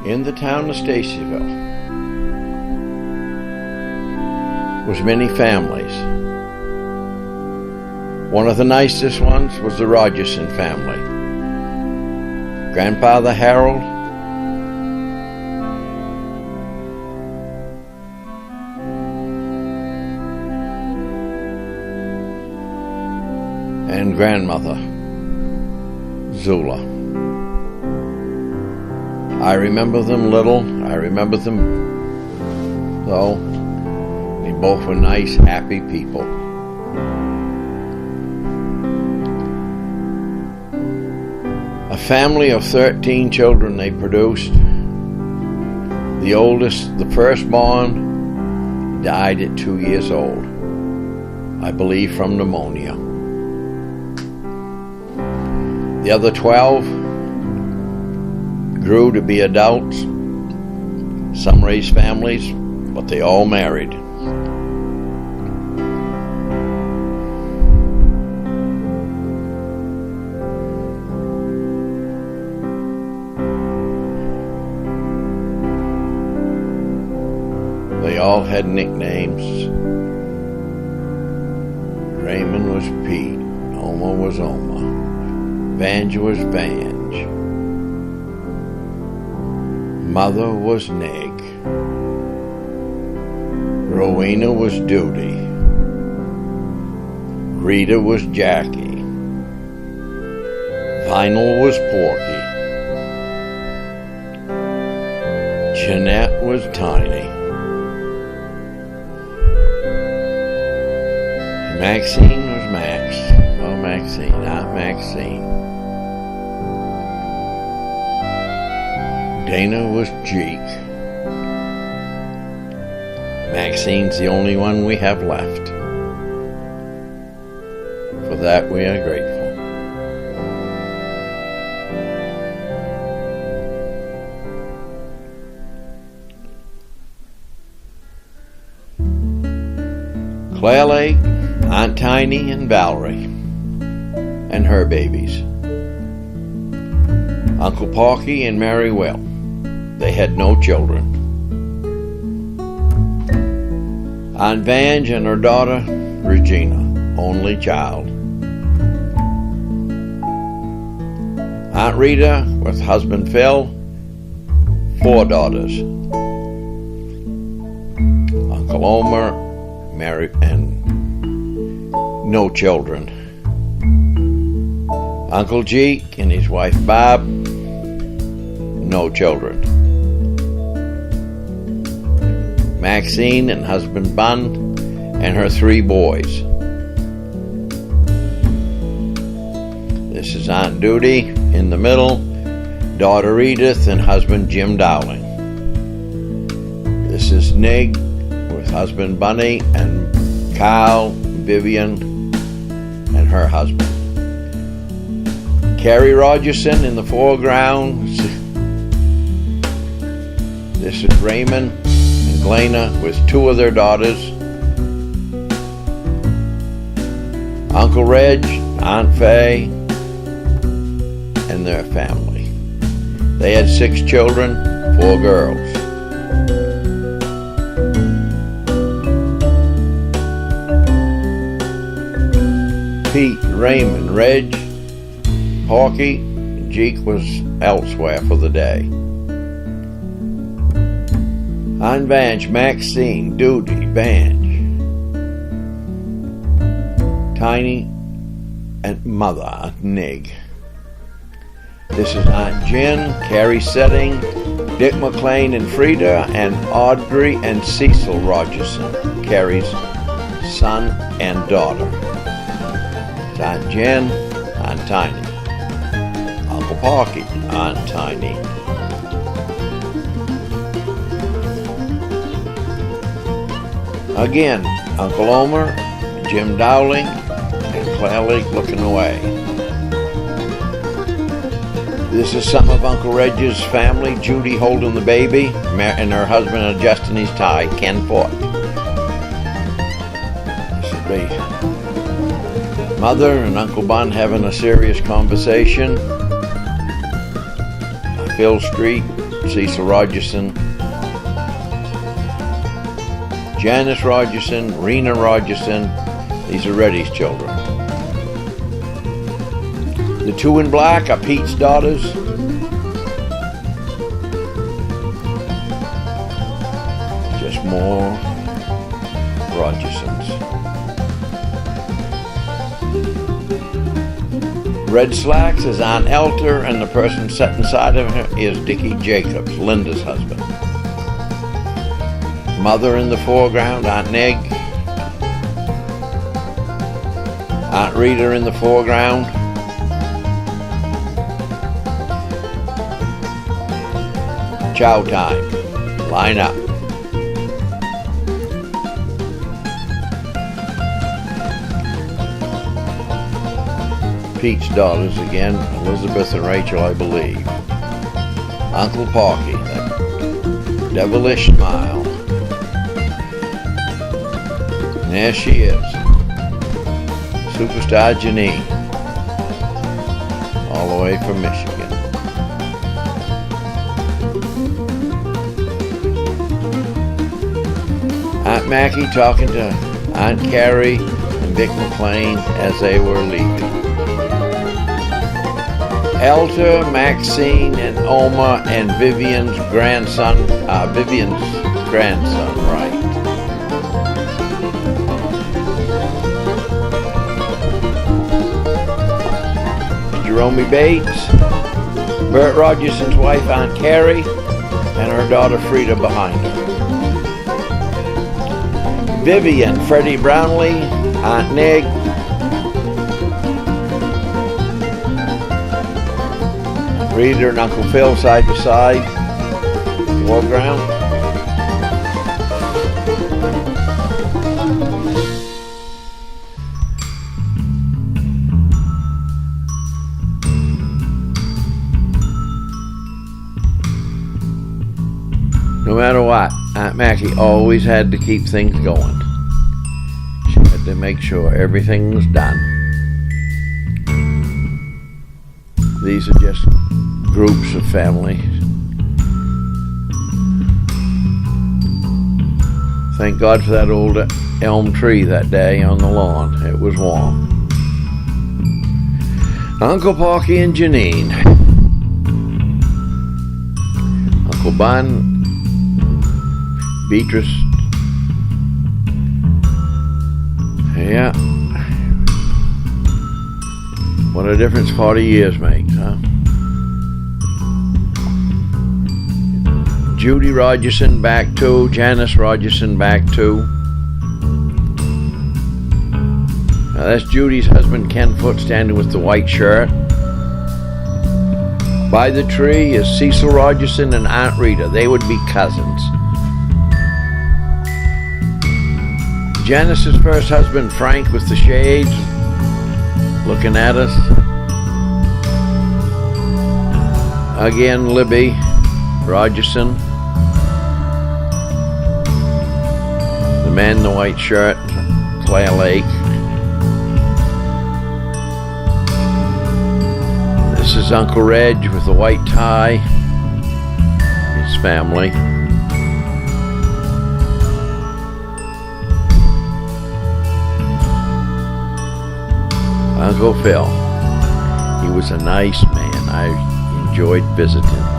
in the town of Stacyville was many families. One of the nicest ones was the Rodgerson family. Grandfather Harold and grandmother Zula. I remember them little. I remember them though. They both were nice, happy people. A family of 13 children they produced. The oldest, the firstborn, died at 2 years old, I believe from pneumonia. The other 12 grew to be adults. Some raised families, but they all married. They all had nicknames. Raymond was Pete, Oma was Oma, Vange was Vange, Mother was Nig, Rowena was Duty, Rita was Jackie, Vinyl was Porky, Jeanette was Tiny, Maxine was Max. Oh, Maxine, Aunt Maxine. Dana was Jeek. Maxine's the only one we have left. For that we are grateful. Claire Lake, Aunt Tiny, and Valerie, and her babies. Uncle Porky and Mary Will. They had no children. Aunt Vange and her daughter, Regina, only child. Aunt Rita with husband Phil, 4 daughters. Uncle Omer, Mary, and no children. Uncle Jeek and his wife Bob, no children. Maxine and husband Bun and her 3 boys. This is Aunt Duty in the middle, daughter Edith and husband Jim Dowling. This is Nig with husband Bunny and Kyle, Vivian, and her husband. Carrie Rodgerson in the foreground. This is Raymond and Glena with 2 of their daughters. Uncle Reg, Aunt Faye, and their family. They had 6 children, 4 girls. Pete, Raymond, Reg, Porky, and Jeek was elsewhere for the day. Aunt Vange, Maxine, Duty, Vange, Tiny, and Mother, Aunt Nig. This is Aunt Jen, Carrie Setting, Dick McLean and Frida, and Audrey and Cecil Rodgerson, Carrie's son and daughter. Aunt Jen, Aunt Tiny. Uncle Porky, Aunt Tiny. Again, Uncle Omer, Jim Dowling, and Claire Lake looking away. This is some of Uncle Reg's family, Judy holding the baby, and her husband adjusting his tie, Ken Fort. This would be Mother and Uncle Bun having a serious conversation. Phil Street, Cecil Rodgerson, Janice Rodgerson, Rena Rodgerson. These are Reddy's children. The two in black are Pete's daughters. Just more Rodgersons. Red slacks is Aunt Elter, and the person sitting inside of her is Dickie Jacobs, Linda's husband. Mother in the foreground, Aunt Neg. Aunt Rita in the foreground. Chow time. Line up. Pete's daughters again, Elizabeth and Rachel, I believe. Uncle Porky, that devilish smile. And there she is, Superstar Janine, all the way from Michigan. Aunt Mackie talking to Aunt Carrie and Vic McLean as they were leaving. Elta, Maxine, and Oma, and Vivian's grandson, right. Jerome Bates, Bert Rodgerson's wife, Aunt Carrie, and her daughter Frida behind her. Vivian, Freddie Brownlee, Aunt Neg, Rita and Uncle Phil side to side, foreground. No matter what, Aunt Mackie always had to keep things going. She had to make sure everything was done. These are just groups of families. Thank God for that old elm tree that day on the lawn. It was warm. Uncle Porky and Janine. Uncle Bun, Beatrice. Yeah. What a difference 40 years makes, huh? Judy Rodgerson back two, Janice Rodgerson back two. Now that's Judy's husband Ken Foot standing with the white shirt. By the tree is Cecil Rodgerson and Aunt Rita. They would be cousins. Janice's first husband Frank with the shades looking at us. Again Libby Rodgerson. The man in the white shirt, Claire Lake. This is Uncle Reg with the white tie, his family. Uncle Phil, he was a nice man. I enjoyed visiting him.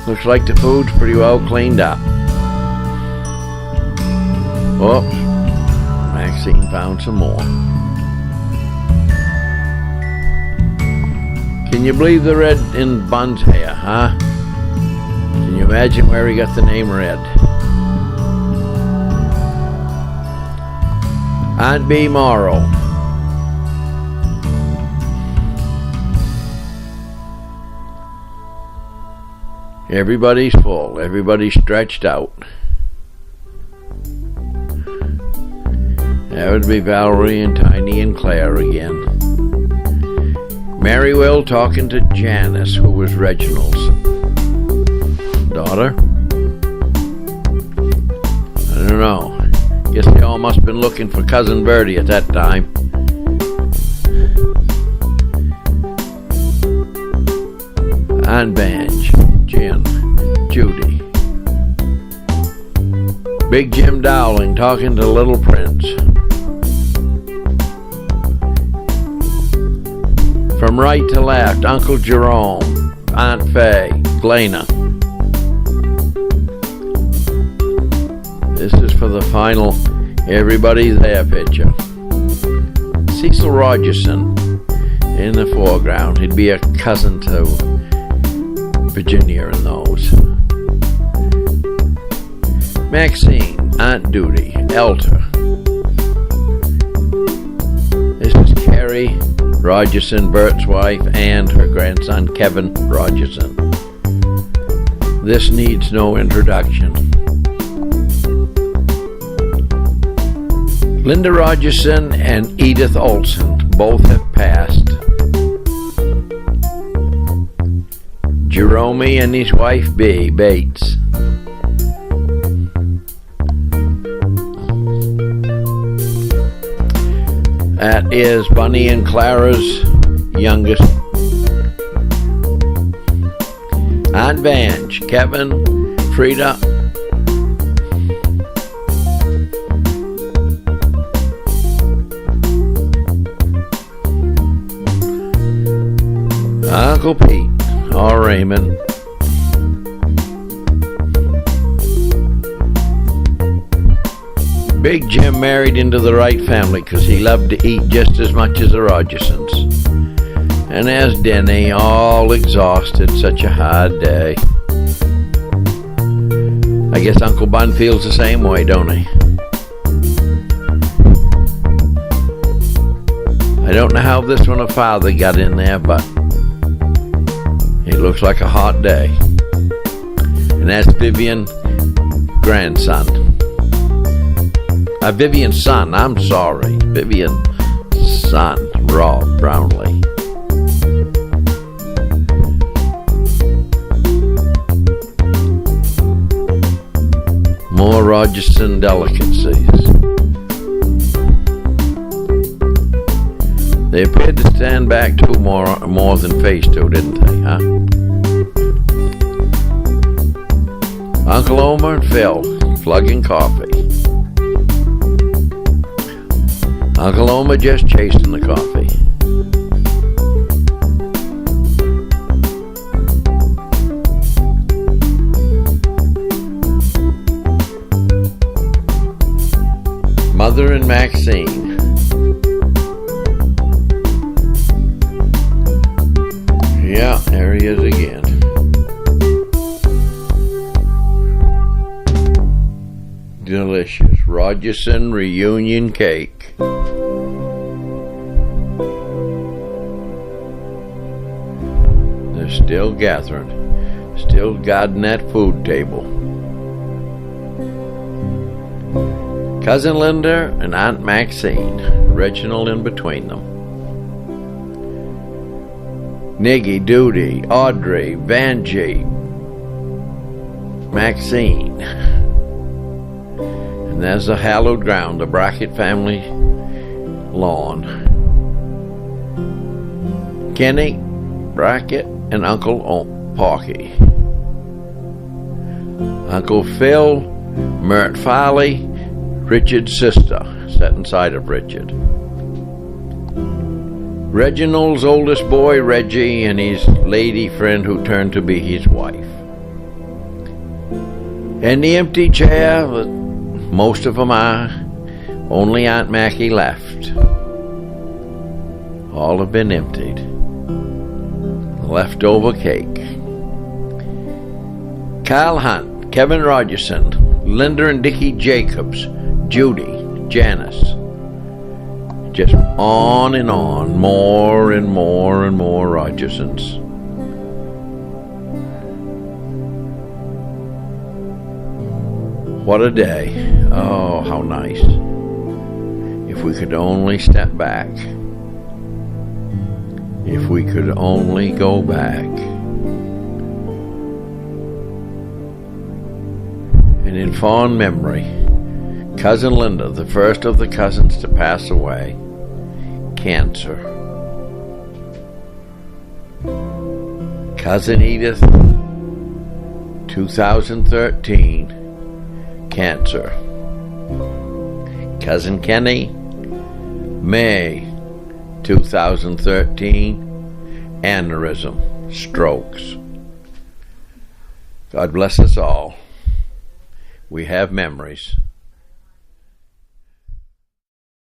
Looks like the food's pretty well cleaned up. Oops, Maxine found some more. Can you believe the red in Bun's hair, huh? Can you imagine where he got the name Red? Aunt B. Morrow. Everybody's full. Everybody's stretched out. That would be Valerie and Tiny and Claire again. Mary Will talking to Janice, who was Reginald's daughter. I don't know. Guess they all must have been looking for Cousin Bertie at that time. Aunt Vange, Jim, Judy. Big Jim Dowling talking to Little Prince. From right to left, Uncle Jerome, Aunt Fay, Glena. This is for the final Everybody There picture. Cecil Rodgerson in the foreground. He'd be a cousin to Virginia in those. Maxine, Aunt Duty, Elter. This is Carrie Rodgerson, Bert's wife, and her grandson Kevin Rodgerson. This needs no introduction. Linda Rodgerson and Edith Olson both have passed. Jerome and his wife Bea Bates. That is Bunny and Clara's youngest. Aunt Vange, Kevin, Frida, Uncle Pete, or Raymond. Big Jim married into the right family because he loved to eat just as much as the Rodgersons. And as Denny, all exhausted, such a hard day. I guess Uncle Bun feels the same way, don't he? I don't know how this one of Father got in there, but it looks like a hot day. And that's Vivian, grandson. Vivian's son, I'm sorry. Vivian's son, Rob Brownlee. More Rodgerson delicacies. They appeared to stand back two more than face two, didn't they, huh? Uncle Omer and Phil, plugging coffee. Uncle Omer just chasing the coffee. Mother and Maxine. Yeah, there he is again. Delicious Rodgerson reunion cake. They're still gathering, still guarding that food table. Cousin Linda and Aunt Maxine, Reginald in between them. Niggy, Duty, Audrey, Vanjie, Maxine. And there's the hallowed ground, the Brackett family lawn. Kenny, Brackett, and Uncle Porky. Uncle Phil, Mert Farley, Richard's sister, sat inside of Richard. Reginald's oldest boy, Reggie, and his lady friend who turned to be his wife. And the empty chair that most of them are, only Aunt Mackie left. All have been emptied. Leftover cake. Kyle Hunt, Kevin Rodgerson, Linda and Dickie Jacobs, Judy, Janice. Just on and on, more and more and more Rodgersons. What a day. Oh, how nice. If we could only step back. If we could only go back. And in fond memory, Cousin Linda, the first of the cousins to pass away, cancer. Cousin Edith, 2013, cancer. Cousin Kenny, May 2013, aneurysm, strokes. God bless us all. We have memories.